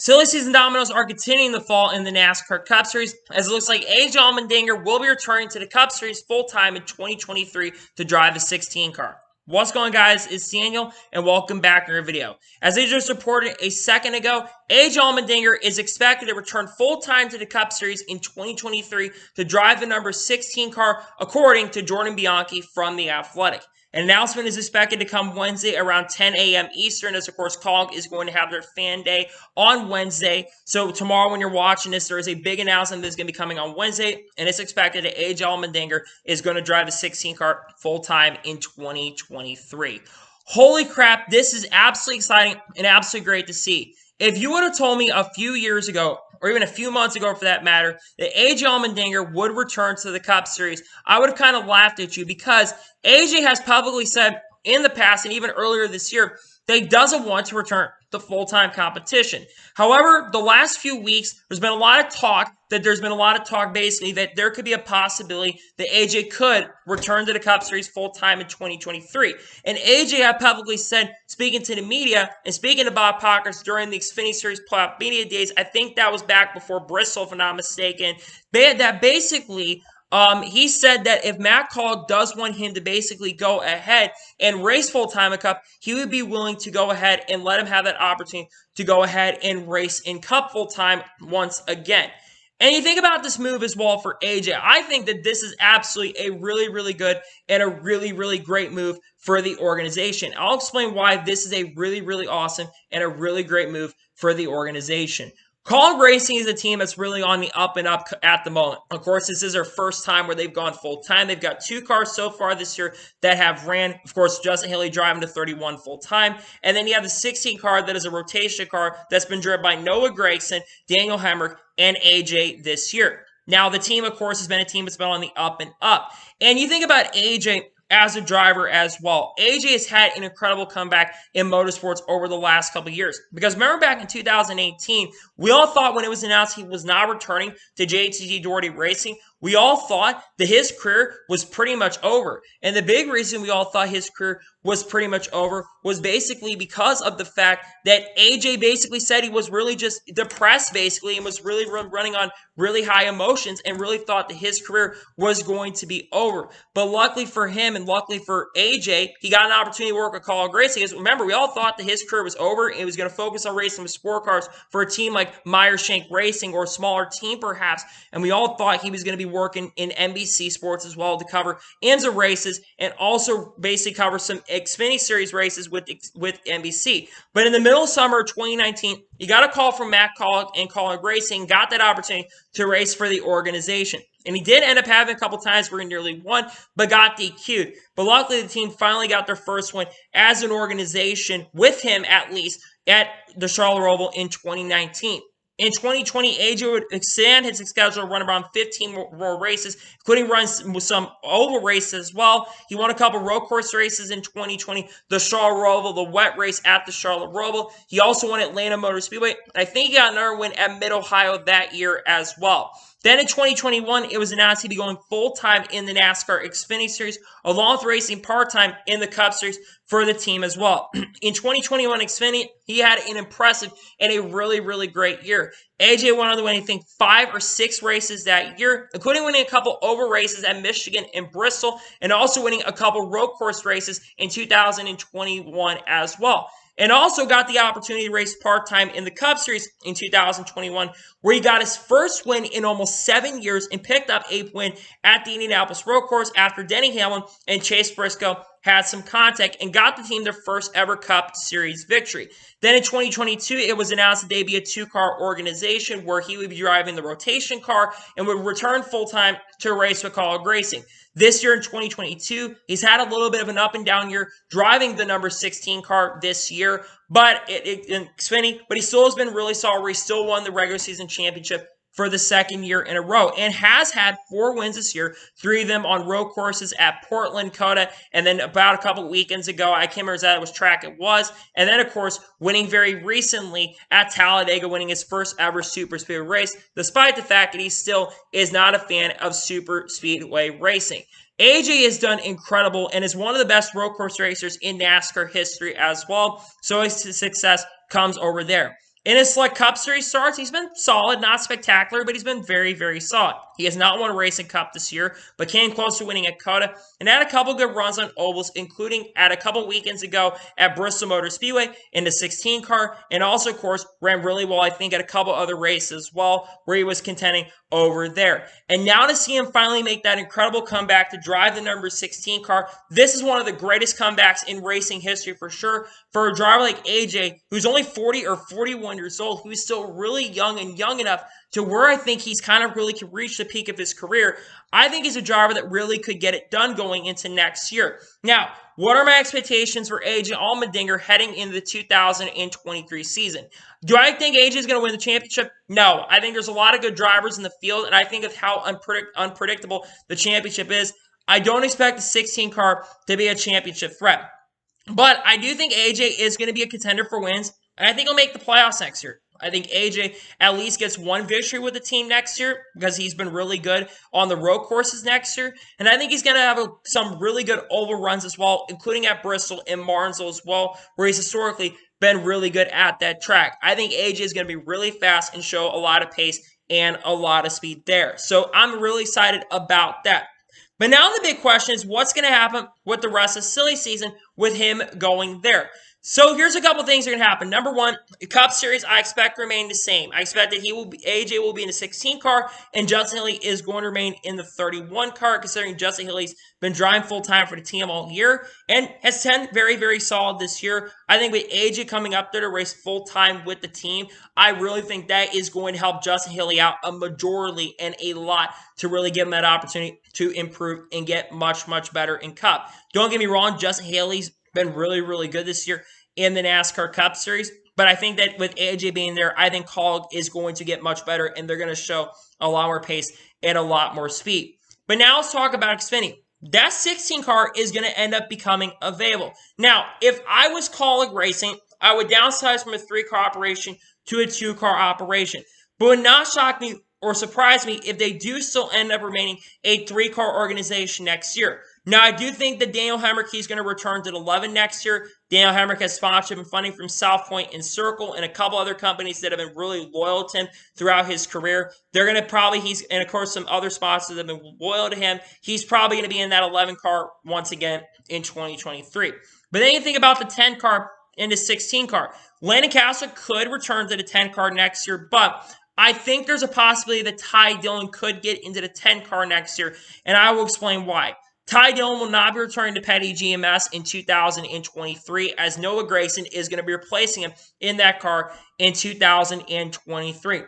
Silly season dominoes are continuing to fall in the NASCAR Cup Series, as it looks like AJ Allmendinger will be returning to the Cup Series full-time in 2023 to drive a 16 car. What's going on, guys? It's Daniel, and welcome back to our video. As I just reported a second ago, AJ Allmendinger is expected to return full-time to the Cup Series in 2023 to drive the number 16 car, according to Jordan Bianchi from The Athletic. An announcement is expected to come Wednesday around 10 a.m. Eastern, as of course COG is going to have their fan day on Wednesday. So tomorrow when you're watching this, there is a big announcement that's going to be coming on Wednesday, and it's expected that AJ Allmendinger is going to drive a 16 car full-time in 2023. Holy crap, this is absolutely exciting and absolutely great to see. If you would have told me a few years ago, or even a few months ago for that matter, that AJ Allmendinger would return to the Cup Series, I would have kind of laughed at you, because AJ has publicly said in the past and even earlier this year that he doesn't want to return to full-time competition. However, the last few weeks, there's been a lot of talk basically that there could be a possibility that AJ could return to the Cup Series full-time in 2023. And AJ had publicly said, speaking to the media and speaking to Bob Pockers during the Xfinity Series playoff media days, I think that was back before Bristol, if I'm not mistaken, that basically he said that if Matt Call does want him to basically go ahead and race full-time a Cup, he would be willing to go ahead and let him have that opportunity to go ahead and race in Cup full-time once again. And you think about this move as well for AJ. I think that this is absolutely a really, really good and a really, really great move for the organization. I'll explain why this is a really, really awesome and a really great move for the organization. COG Racing is a team that's really on the up and up at the moment. Of course, this is their first time where they've gone full-time. They've got 2 cars so far this year that have ran. Of course, Justin Haley driving to 31 full-time. And then you have the 16 car that is a rotation car that's been driven by Noah Gragson, Daniel Hemrick, and AJ this year. Now, the team, of course, has been a team that's been on the up and up. And you think about AJ as a driver as well. AJ has had an incredible comeback in motorsports over the last couple of years. Because remember back in 2018, we all thought when it was announced he was not returning to JTG Daugherty Racing, we all thought that his career was pretty much over. And the big reason we all thought his career was pretty much over was basically because of the fact that AJ basically said he was really just depressed basically and was really running on really high emotions and really thought that his career was going to be over. But luckily for him and luckily for AJ, he got an opportunity to work with COG Racing. Because remember, we all thought that his career was over and he was going to focus on racing with sport cars for a team like Meyer Shank Racing or a smaller team perhaps. And we all thought he was going to be working in NBC Sports as well to cover IMSA races and also basically cover some Xfinity Series races with NBC. But in the middle of summer of 2019, he got a call from Matt Call and COG Racing, got that opportunity to race for the organization. And he did end up having a couple times where he nearly won, but got DQ'd. But luckily, the team finally got their first win as an organization, with him at least, at the Charlotte Oval in 2019. In 2020, AJ would extend his schedule to run around 15 more races, including runs with some oval races as well. He won a couple road course races in 2020, the Charlotte Oval, the wet race at the Charlotte Oval. He also won Atlanta Motor Speedway. I think he got another win at Mid-Ohio that year as well. Then in 2021, it was announced he'd be going full-time in the NASCAR Xfinity Series, along with racing part-time in the Cup Series for the team as well. In 2021 Xfinity, he had an impressive and a really, really great year. AJ went on to win, I think, 5 or 6 races that year, including winning a couple oval races at Michigan and Bristol, and also winning a couple road course races in 2021 as well. And also got the opportunity to race part-time in the Cup Series in 2021, where he got his first win in almost 7 years and picked up a win at the Indianapolis Road Course after Denny Hamlin and Chase Briscoe had some contact and got the team their first ever Cup Series victory. Then in 2022, it was announced that they'd be a 2-car organization where he would be driving the rotation car and would return full-time to race with COG Racing. This year in 2022, he's had a little bit of an up and down year driving the number 16 car this year, but in Xfinity, but he still has been really solid where he still won the regular season championship for the second year in a row and has had 4 wins this year, 3 of them on road courses at Portland, COTA, and then about a couple weekends ago, I can't remember exactly which track it was, and then, of course, winning very recently at Talladega, winning his first ever super speedway race, despite the fact that he still is not a fan of super speedway racing. AJ has done incredible and is one of the best road course racers in NASCAR history as well, so his success comes over there. In his select Cup Series starts, he's been solid, not spectacular, but he's been very, very solid. He has not won a racing cup this year, but came close to winning at COTA and had a couple good runs on ovals, including at a couple weekends ago at Bristol Motor Speedway in the 16 car, and also, of course, ran really well, I think, at a couple other races as well, where he was contending over there. And now to see him finally make that incredible comeback to drive the number 16 car, this is one of the greatest comebacks in racing history for sure. For a driver like AJ, who's only 40 or 41 years old, who's still really young and young enough to where I think he's kind of really could reach the peak of his career. I think he's a driver that really could get it done going into next year. Now, what are my expectations for AJ Allmendinger heading into the 2023 season? Do I think AJ is going to win the championship? No. I think there's a lot of good drivers in the field, and I think of how unpredictable the championship is. I don't expect the 16 car to be a championship threat. But I do think AJ is going to be a contender for wins, and I think he'll make the playoffs next year. I think AJ at least gets one victory with the team next year because he's been really good on the road courses next year. And I think he's going to have some really good oval runs as well, including at Bristol and Martinsville as well, where he's historically been really good at that track. I think AJ is going to be really fast and show a lot of pace and a lot of speed there. So I'm really excited about that. But now the big question is what's going to happen with the rest of the silly season with him going there. So here's a couple things that are going to happen. Number one, the Cup Series I expect to remain the same. I expect that AJ will be in the 16 car and Justin Haley is going to remain in the 31 car, considering Justin Haley's been driving full-time for the team all year and has 10 very, very solid this year. I think with AJ coming up there to race full-time with the team, I really think that is going to help Justin Haley out a majority and a lot to really give him that opportunity to improve and get much, much better in Cup. Don't get me wrong, Justin Haley's been really, really good this year in the NASCAR Cup Series. But I think that with AJ being there, I think Kaulig is going to get much better, and they're going to show a lot more pace and a lot more speed. But now let's talk about Xfinity. That 16 car is going to end up becoming available. Now, if I was Kaulig Racing, I would downsize from a 3-car operation to a 2-car operation. But it would not shock me or surprise me if they do still end up remaining a 3-car organization next year. Now, I do think that Daniel Hemrick is going to return to the 11 next year. Daniel Hemrick has sponsorship and funding from South Point and Circle and a couple other companies that have been really loyal to him throughout his career. They're going to probably, and of course some other sponsors that have been loyal to him. He's probably going to be in that 11 car once again in 2023. But then you think about the 10 car and the 16 car. Landon Castle could return to the 10 car next year, but I think there's a possibility that Ty Dillon could get into the 10 car next year, and I will explain why. Ty Dillon will not be returning to Petty GMS in 2023, as Noah Gragson is going to be replacing him in that car in 2023.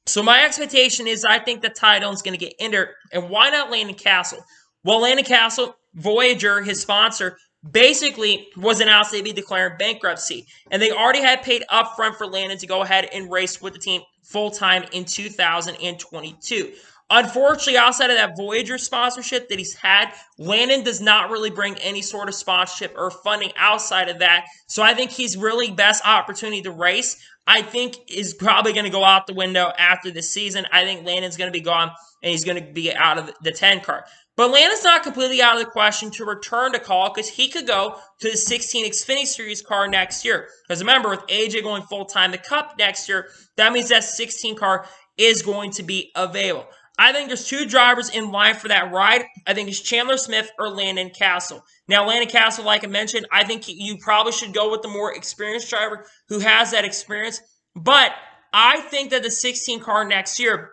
So my expectation is I think that Ty Dillon's going to get injured, and why not Landon Castle? Well, Landon Castle, Voyager, his sponsor, basically was announced they'd be declaring bankruptcy, and they already had paid upfront for Landon to go ahead and race with the team full-time in 2022. Unfortunately, outside of that Voyager sponsorship that he's had, Landon does not really bring any sort of sponsorship or funding outside of that. So I think he's really best opportunity to race, I think, is probably going to go out the window after this season. I think Landon's going to be gone, and he's going to be out of the 10 car. But Landon's not completely out of the question to return to Kaulig because he could go to the 16 Xfinity Series car next year. Because remember, with AJ going full-time the Cup next year, that means that 16 car is going to be available. I think there's 2 drivers in line for that ride. I think it's Chandler Smith or Landon Castle. Now, Landon Castle, like I mentioned, I think you probably should go with the more experienced driver who has that experience. But I think that the 16 car next year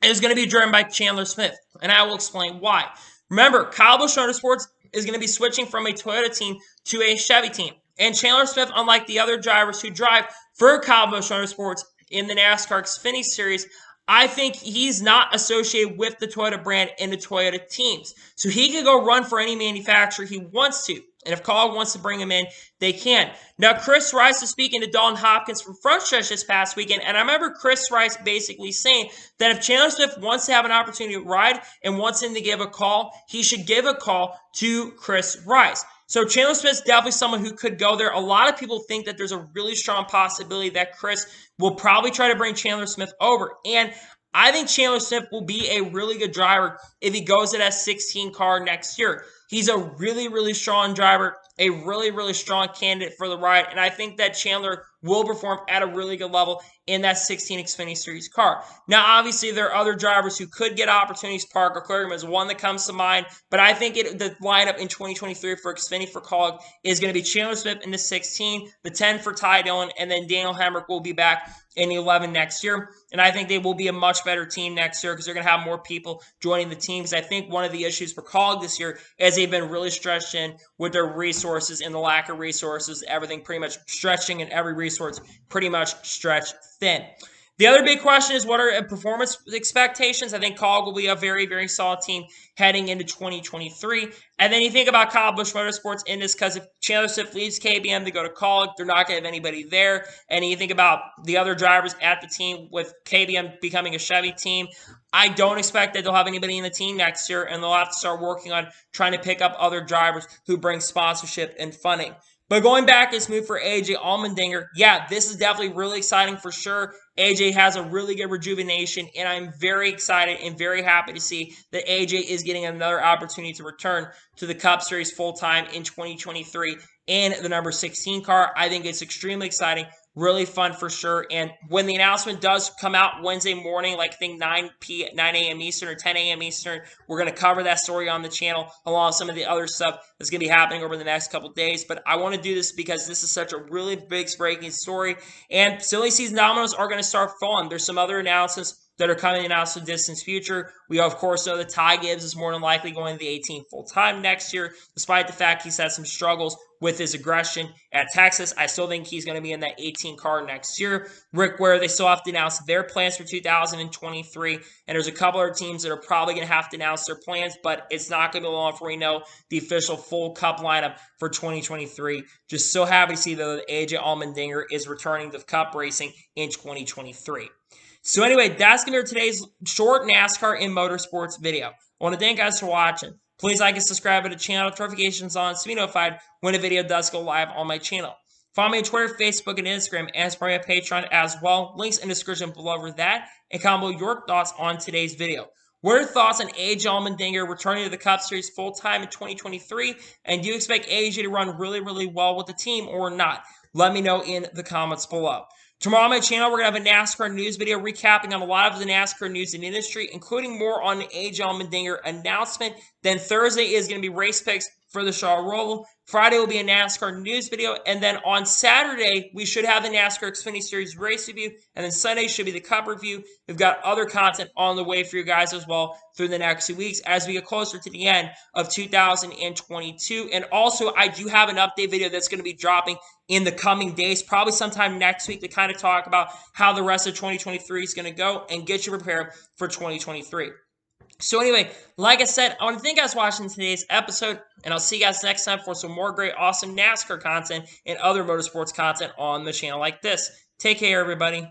is going to be driven by Chandler Smith, and I will explain why. Remember, Kyle Busch Motorsports is going to be switching from a Toyota team to a Chevy team. And Chandler Smith, unlike the other drivers who drive for Kyle Busch Motorsports in the NASCAR Xfinity Series, I think he's not associated with the Toyota brand and the Toyota teams. So he can go run for any manufacturer he wants to. And if Kaulig wants to bring him in, they can. Now, Chris Rice is speaking to Dalton Hopkins from Front Stretch this past weekend. And I remember Chris Rice basically saying that if Chandler Smith wants to have an opportunity to ride and wants him to give a call, he should give a call to Chris Rice. So Chandler Smith's definitely someone who could go there. A lot of people think that there's a really strong possibility that Chris will probably try to bring Chandler Smith over. And I think Chandler Smith will be a really good driver if he goes to that 16 car next year. He's a really, really strong driver, a really, really strong candidate for the ride. And I think that Chandler will perform at a really good level in that 16 Xfinity Series car. Now, obviously, there are other drivers who could get opportunities. Parker Clearman is one that comes to mind, but I think the lineup in 2023 for Xfinity for Kaulig is going to be Chandler Smith in the 16, the 10 for Ty Dillon, and then Daniel Hemrick will be back in the 11 next year. And I think they will be a much better team next year because they're going to have more people joining the team. Because I think one of the issues for Kaulig this year is they've been really stretched in with their resources and the lack of resources. Everything pretty much stretching and every resource pretty much stretched thin. The other big question is what are performance expectations? I think Kaulig will be a very, very solid team heading into 2023. And then you think about Kyle Busch Motorsports in this because if Chandler Swift leaves KBM to go to Kaulig, they're not going to have anybody there. And you think about the other drivers at the team with KBM becoming a Chevy team. I don't expect that they'll have anybody in the team next year, and they'll have to start working on trying to pick up other drivers who bring sponsorship and funding. But going back, this move for AJ Allmendinger, yeah, this is definitely really exciting for sure. AJ has a really good rejuvenation, and I'm very excited and very happy to see that AJ is getting another opportunity to return to the Cup Series full-time in 2023 in the number 16 car. I think it's extremely exciting, really fun for sure. And when the announcement does come out Wednesday morning, like I think 9 a.m. Eastern or 10 a.m. Eastern, we're going to cover that story on the channel along with some of the other stuff that's going to be happening over the next couple days. But I want to do this because this is such a really big breaking story. And silly season dominoes are going to start falling. There's some other announcements that are coming in out in the distant future. We, of course, know that Ty Gibbs is more than likely going to the 18 full-time next year, despite the fact he's had some struggles with his aggression at Texas. I still think he's going to be in that 18 car next year. Rick Ware, they still have to announce their plans for 2023, and there's a couple other teams that are probably going to have to announce their plans, but it's not going to be long before we know the official full Cup lineup for 2023. Just so happy to see, though, that AJ Allmendinger is returning to Cup racing in 2023. So anyway, that's going to be today's short NASCAR in motorsports video. I want to thank you guys for watching. Please like and subscribe to the channel, notifications on to be notified when a video does go live on my channel. Follow me on Twitter, Facebook, and Instagram, and support me on Patreon as well. Links in the description below for that. And comment below your thoughts on today's video. What are your thoughts on AJ Allmendinger returning to the Cup Series full-time in 2023? And do you expect AJ to run really, really well with the team or not? Let me know in the comments below. Tomorrow on my channel, we're going to have a NASCAR news video recapping on a lot of the NASCAR news in the industry, including more on the AJ Allmendinger announcement. Then Thursday is going to be race picks for the Charlotte Roval. Friday will be a NASCAR news video. And then on Saturday, we should have the NASCAR Xfinity Series race review. And then Sunday should be the Cup review. We've got other content on the way for you guys as well through the next 2 weeks as we get closer to the end of 2022. And also, I do have an update video that's going to be dropping in the coming days, probably sometime next week, to kind of talk about how the rest of 2023 is going to go and get you prepared for 2023. So anyway, like I said, I want to thank you guys for watching today's episode, and I'll see you guys next time for some more great, awesome NASCAR content and other motorsports content on the channel like this. Take care, everybody.